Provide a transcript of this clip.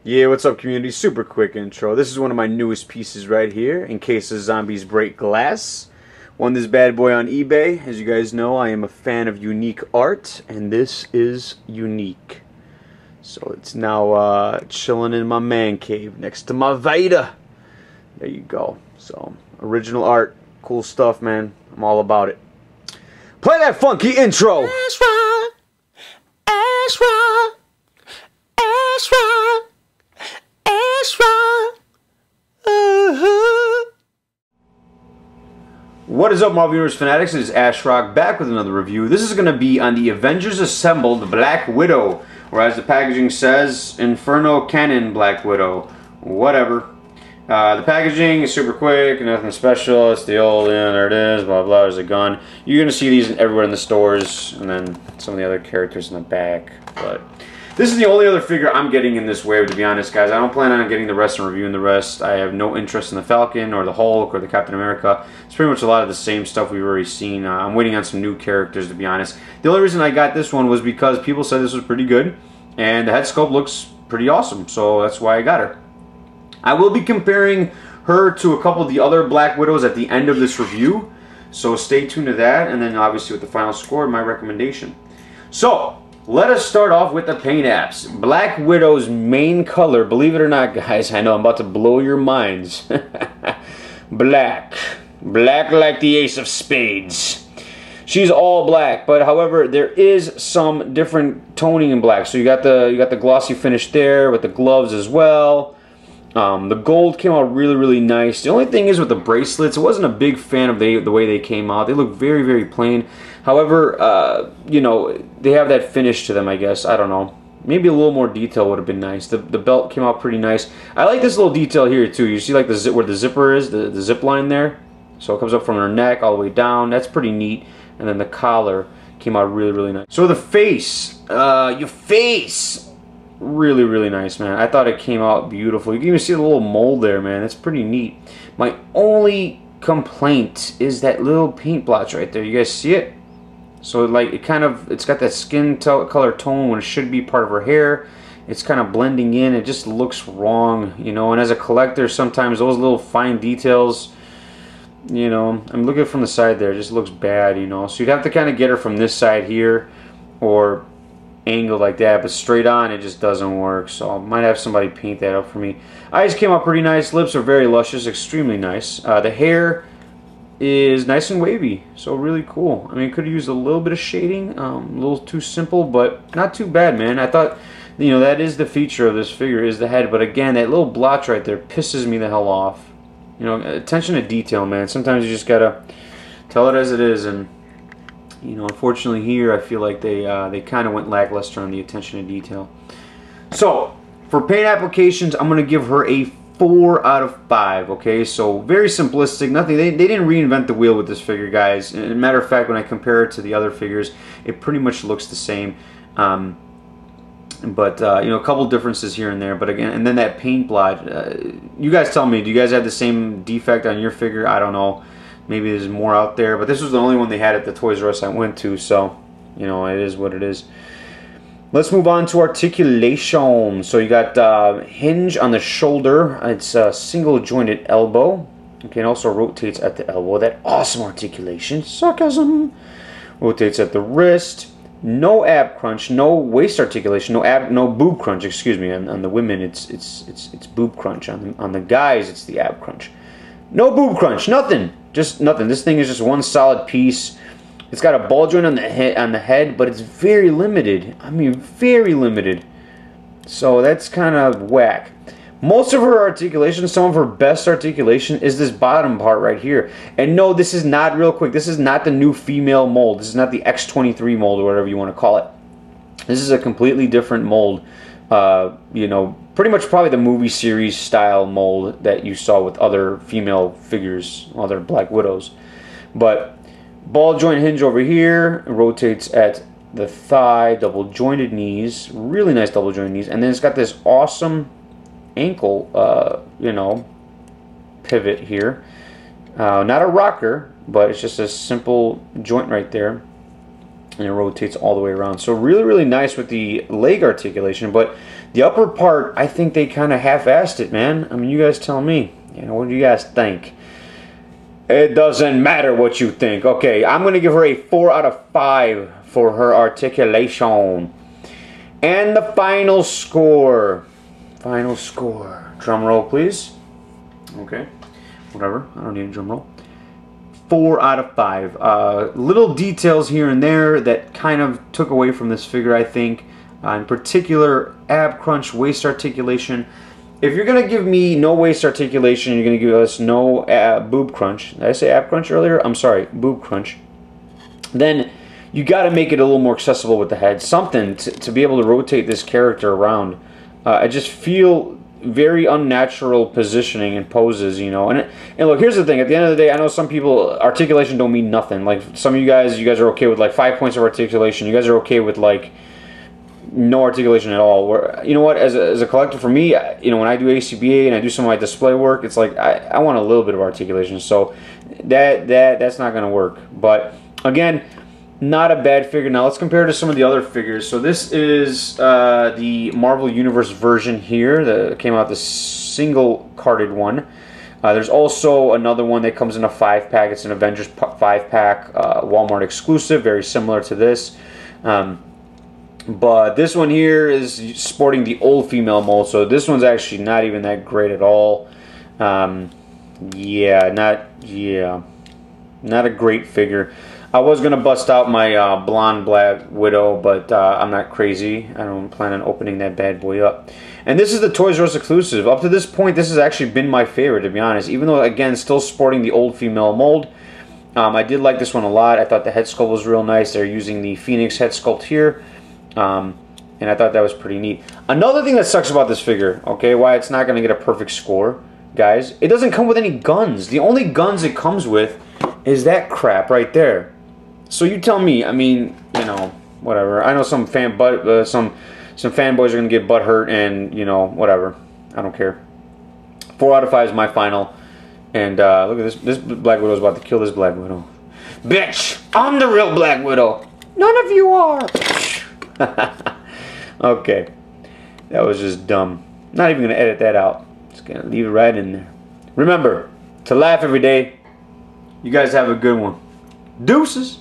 Yeah, what's up, community? Super quick intro. This is one of my newest pieces right here, in case the zombies break glass. Won this bad boy on eBay. As you guys know, I am a fan of unique art, and this is unique. So it's now chilling in my man cave next to my Veda. There you go. So, original art. Cool stuff, man. I'm all about it. Play that funky intro! Ezra, Ezra, Ezra, Ezra. What is up, Marvel Universe fanatics? It is Ashrock back with another review. This is going to be on the Avengers Assembled Black Widow, or as the packaging says, Inferno Cannon Black Widow. Whatever. The packaging is super quick, nothing special. It's the old, there it is, blah blah, there's a gun. You're going to see these everywhere in the stores, and then some of the other characters in the back. But this is the only other figure I'm getting in this wave, to be honest, guys. I don't plan on getting the rest and reviewing the rest. I have no interest in the Falcon, or the Hulk, or the Captain America. It's pretty much a lot of the same stuff we've already seen. I'm waiting on some new characters, to be honest. The only reason I got this one was because people said this was pretty good, and the head sculpt looks pretty awesome, so that's why I got her. I will be comparing her to a couple of the other Black Widows at the end of this review, so stay tuned to that, and then obviously with the final score, my recommendation. So, let us start off with the paint apps. Black Widow's main color, believe it or not, guys, I know I'm about to blow your minds. Black. Black like the Ace of Spades. She's all black, but however, there is some different toning in black. So you got the glossy finish there with the gloves as well. The gold came out really, really nice. The only thing is with the bracelets, I wasn't a big fan of the way they came out. They look very, very plain. However, you know, they have that finish to them, I guess. I don't know. Maybe a little more detail would have been nice. The belt came out pretty nice. I like this little detail here, too. You see like where the zipper is, the zip line there? So it comes up from her neck all the way down. That's pretty neat. And then the collar came out really, really nice. So the face. Your face. Really, really nice, man. I thought it came out beautiful. You can even see the little mold there, man. It's pretty neat. My only complaint is that little paint blotch right there. You guys see it? So like it's got that skin color tone when it should be part of her hair. It's kind of blending in. It just looks wrong, you know. And as a collector, sometimes those little fine details, you know, I'm looking from the side there. It just looks bad, you know. So you'd have to kind of get her from this side here, or angle like that, but straight on it just doesn't work. So I might have somebody paint that up for me. Eyes came out pretty nice. Lips are very luscious, extremely nice. The hair is nice and wavy, so really cool. I mean, could have used a little bit of shading, a little too simple, but not too bad, man. I thought, you know, that is the feature of this figure, is the head, but again, that little blotch right there pisses me the hell off. You know, attention to detail, man. Sometimes you just gotta tell it as it is, and you know, unfortunately here I feel like they kind of went lackluster on the attention to detail. So for paint applications, I'm gonna give her a 4 out of 5. Okay, so very simplistic. Nothing. They didn't reinvent the wheel with this figure, guys. As a matter of fact, when I compare it to the other figures, it pretty much looks the same. But you know, a couple differences here and there. But again, and then that paint blot. You guys tell me. Do you guys have the same defect on your figure? I don't know. Maybe there's more out there, but this was the only one they had at the Toys R Us I went to, so, you know, it is what it is. Let's move on to articulation. So you got hinge on the shoulder. It's a single jointed elbow. Okay, and also rotates at the elbow. That awesome articulation. Sarcasm. Rotates at the wrist. No ab crunch, no waist articulation, no boob crunch. Excuse me. On the women, it's boob crunch. On the guys, it's the ab crunch. No boob crunch. Nothing. Just nothing. This thing is just one solid piece. It's got a ball joint on the head, but it's very limited. I mean, very limited. So that's kind of whack. Most of her articulation, some of her best articulation, is this bottom part right here. And no, this is not, real quick, this is not the new female mold. This is not the X23 mold or whatever you want to call it. This is a completely different mold. You know, pretty much probably the movie series style mold that you saw with other female figures, other Black Widows. But ball joint hinge over here, rotates at the thigh, double jointed knees, really nice double jointed knees, and then it's got this awesome ankle, you know, pivot here. Not a rocker, but it's just a simple joint right there. And it rotates all the way around. So really, really nice with the leg articulation, but The upper part, I think they kind of half-assed it, man. I mean, you guys tell me. You know, what do you guys think? It doesn't matter what you think. Okay, I'm going to give her a 4 out of 5 for her articulation. And the final score. Final score. Drum roll, please. Okay. Whatever. I don't need a drum roll. 4 out of 5. Little details here and there that kind of took away from this figure, I think. In particular, ab crunch, waist articulation. If you're going to give me no waist articulation, you're going to give us no boob crunch. Did I say ab crunch earlier? I'm sorry, boob crunch. Then you got to make it a little more accessible with the head. Something to be able to rotate this character around. I just feel very unnatural positioning and poses, you know. And look, here's the thing. At the end of the day, I know some people, articulation don't mean nothing. Like, some of you guys are okay with, like, 5 points of articulation. You guys are okay with, like, no articulation at all. Where, you know what, as a collector, for me, you know, when I do ACBA and I do some of my display work, it's like I want a little bit of articulation. So that's not going to work. But again, not a bad figure. Now let's compare it to some of the other figures. So this is the Marvel Universe version here that came out, the single carded one. There's also another one that comes in a 5-pack. It's an Avengers 5-pack, Walmart exclusive, very similar to this. But this one here is sporting the old female mold, so this one's actually not even that great at all. Yeah, not a great figure. I was gonna bust out my blonde Black Widow, but I'm not crazy. I don't plan on opening that bad boy up. And this is the Toys R Us exclusive. Up to this point, this has actually been my favorite, to be honest. Even though, again, still sporting the old female mold. I did like this one a lot. I thought the head sculpt was real nice. They're using the Phoenix head sculpt here. And I thought that was pretty neat. Another thing that sucks about this figure, okay, why it's not going to get a perfect score, guys, it doesn't come with any guns. The only guns it comes with is that crap right there. So you tell me, I mean, you know, whatever. I know some some fanboys are going to get butthurt and, you know, whatever. I don't care. 4 out of 5 is my final. And look at this. This Black Widow's about to kill this Black Widow. Bitch! I'm the real Black Widow! None of you are! Okay, that was just dumb. Not even gonna edit that out. Just gonna leave it right in there. Remember to laugh every day. You guys have a good one. Deuces.